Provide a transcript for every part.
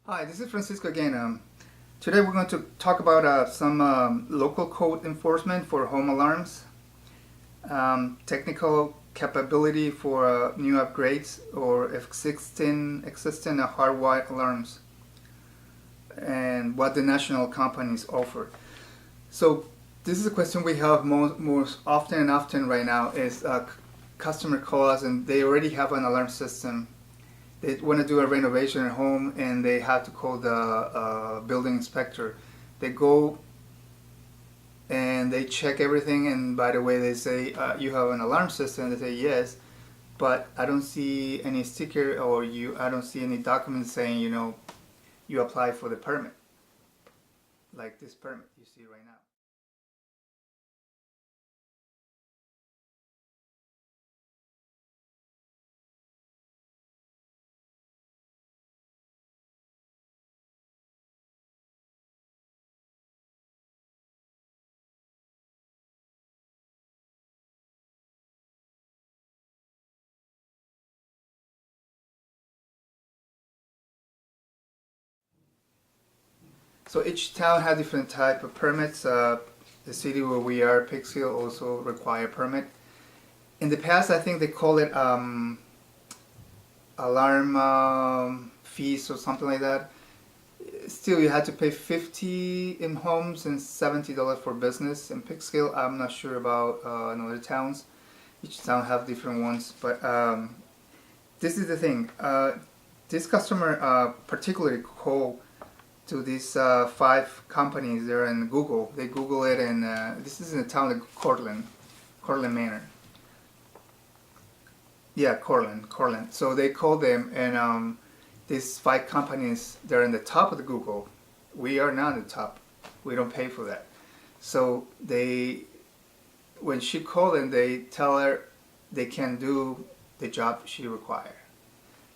Hi, this is Francisco again. Today we're going to talk about some local code enforcement for home alarms, technical capability for new upgrades or existing hardwired alarms, and what the national companies offer. So this is a question we have most often and often right now is customer call us and they already have an alarm system. They want to do a renovation at home and they have to call the building inspector. They go and they check everything, and by the way they say you have an alarm system. They say yes, but I don't see any sticker or I don't see any document saying you apply for the permit, like this permit you see right now. So each town has different type of permits. The city where we are, Pittsfield, also require permit. In the past, I think they call it alarm fees or something like that. Still, you had to pay 50 in homes and $70 for business. In Pittsfield, I'm not sure about in other towns. Each town have different ones, but this is the thing. This customer particularly called to these five companies. They're in Google. They Google it, and this is in a town like Cortland Manor. Yeah, Cortland. So they called them, and these five companies, they're in the top of the Google. We are not in the top. We don't pay for that. So when she called them, they tell her they can do the job she requires.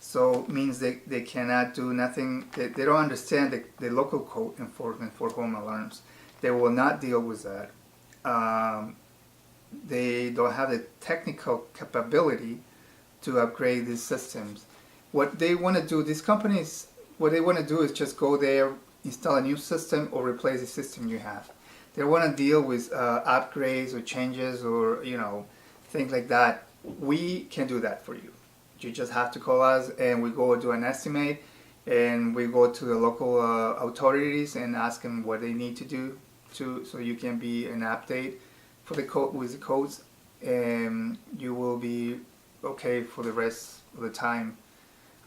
So means they cannot do nothing. They don't understand the local code enforcement for home alarms. They will not deal with that. They don't have the technical capability to upgrade these systems. What they want to do, these companies, what they want to do is just go there, install a new system, or replace the system you have. They want to deal with upgrades or changes or things like that. We can do that for you. You just have to call us and we go do an estimate, and we go to the local authorities and ask them what they need to do so you can be an update for the code with the codes, and you will be okay for the rest of the time.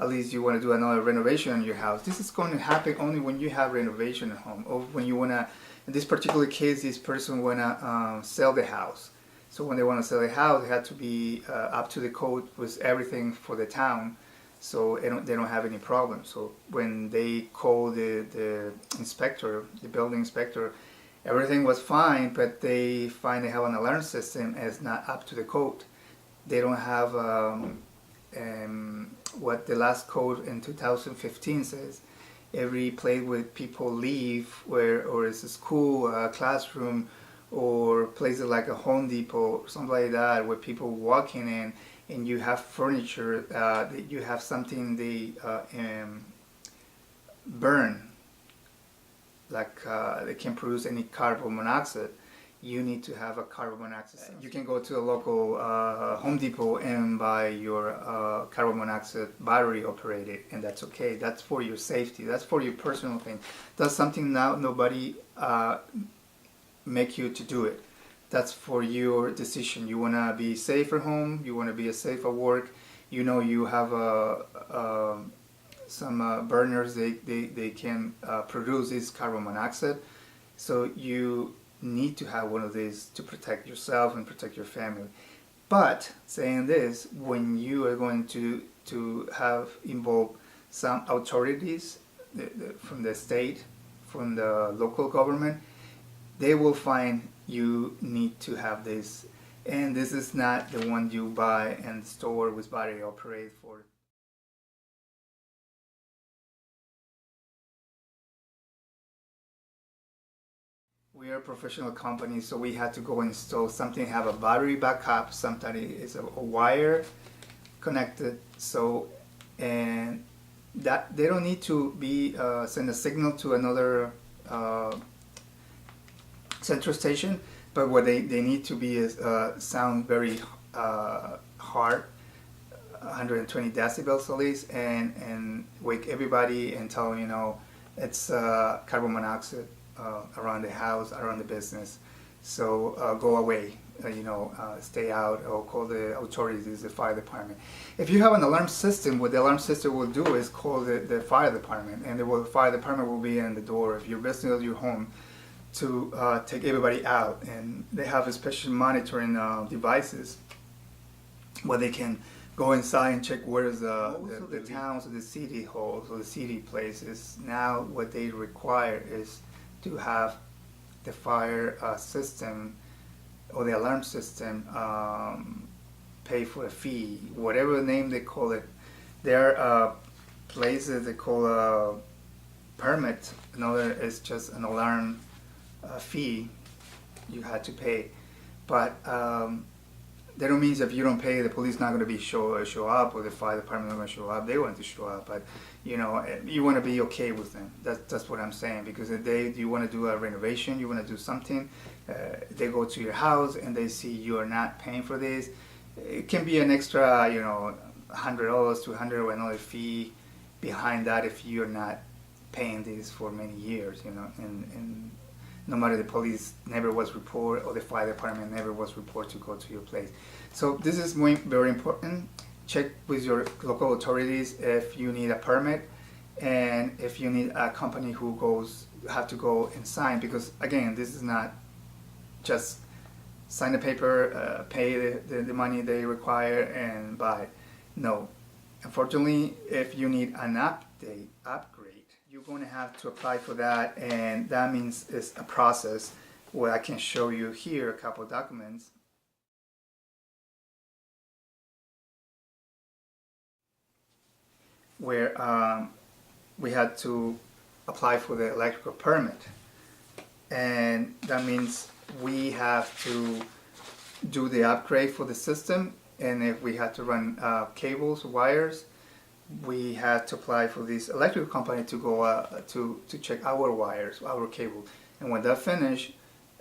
At least you want to do another renovation on your house. This is going to happen only when you have renovation at home, or when you want to, in this particular case, this person want to sell the house. So when they want to sell a house, they have to be up to the code with everything for the town, so they don't have any problems. So when they call the inspector, the building inspector, everything was fine, but they find they have an alarm system as not up to the code. They don't have what the last code in 2015 says. Every place where people leave, or it's a school, a classroom, or places like a Home Depot or something like that, where people walking in and you have furniture, that you have something they burn, like they can produce any carbon monoxide. You need to have a carbon monoxide sensor. You can go to a local Home Depot and buy your carbon monoxide battery operated, and that's okay. That's for your safety. That's for your personal thing. That's something now nobody make you to do it. That's for your decision. You want to be safe at home. You want to be safe at work. You have some burners. They can produce this carbon monoxide. So you need to have one of these to protect yourself and protect your family. But saying this, when you are going to have involved some authorities from the state, from the local government, they will find you need to have this, and this is not the one you buy and store with battery operated for. We are a professional company, so we had to go install something, have a battery backup, sometimes it's a wire connected, so, and that they don't need to be send a signal to another central station, but what they need to be is sound very hard, 120 decibels at least, and wake everybody and tell them, you know, it's carbon monoxide around the house, around the business. So go away, stay out, or call the authorities, the fire department. If you have an alarm system, what the alarm system will do is call the fire department, and the fire department will be in the door of your business or your home to take everybody out. And they have a special monitoring devices where they can go inside and check where's the towns or the city halls or the city places. Now what they require is to have the fire system or the alarm system pay for a fee, whatever name they call it. There are places they call a permit. Another is just an alarm fee you had to pay. But that don't mean if you don't pay, the police not going to be show up, or the fire department not going to show up. They want to show up, but you want to be okay with them. That's what I'm saying. Because if you want to do a renovation, you want to do something, they go to your house and they see you are not paying for this. It can be an extra, $100, $200, or another fee behind that if you're not paying this for many years, and no matter the police never was reported or the fire department never was reported to go to your place. So this is very important. Check with your local authorities if you need a permit and if you need a company who have to go and sign, because again, this is not just sign the paper, pay the money they require and buy. No. Unfortunately, if you need an upgrade, you're going to have to apply for that, and that means it's a process where I can show you here a couple of documents. Where we had to apply for the electrical permit, and that means we have to do the upgrade for the system, and if we had to run cables, wires, we had to apply for this electrical company to go to check our wires, our cable. And when that finished,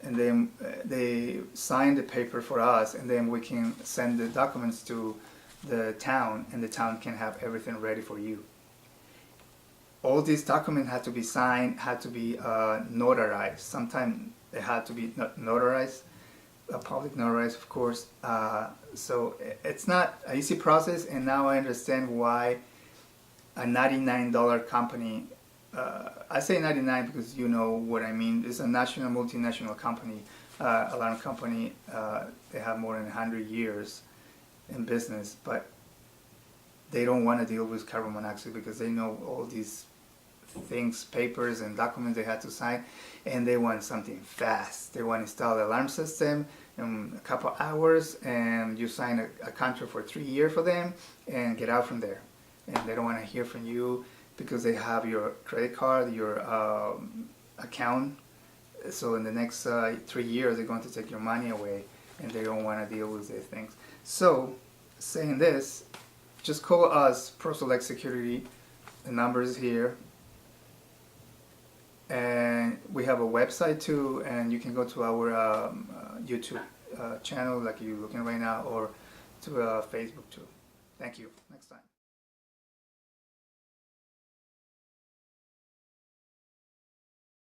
and then they signed the paper for us, and then we can send the documents to the town, and the town can have everything ready for you. All these documents had to be signed, had to be notarized. Sometimes it had to be notarized, public notarized, of course. So it's not an easy process, and now I understand why a $99 company, I say 99 because you know what I mean. It's a national, multinational company, alarm company. They have more than 100 years in business, but they don't want to deal with carbon monoxide because they know all these things, papers and documents they had to sign, and they want something fast. They want to install the alarm system in a couple hours, and you sign a contract for 3 years for them and get out from there. And they don't want to hear from you because they have your credit card, your account. So in the next 3 years, they're going to take your money away, and they don't want to deal with these things. So, saying this, just call us, Proselectsecurity. The number is here. And we have a website too, and you can go to our YouTube channel like you're looking right now, or to Facebook too. Thank you. Next time.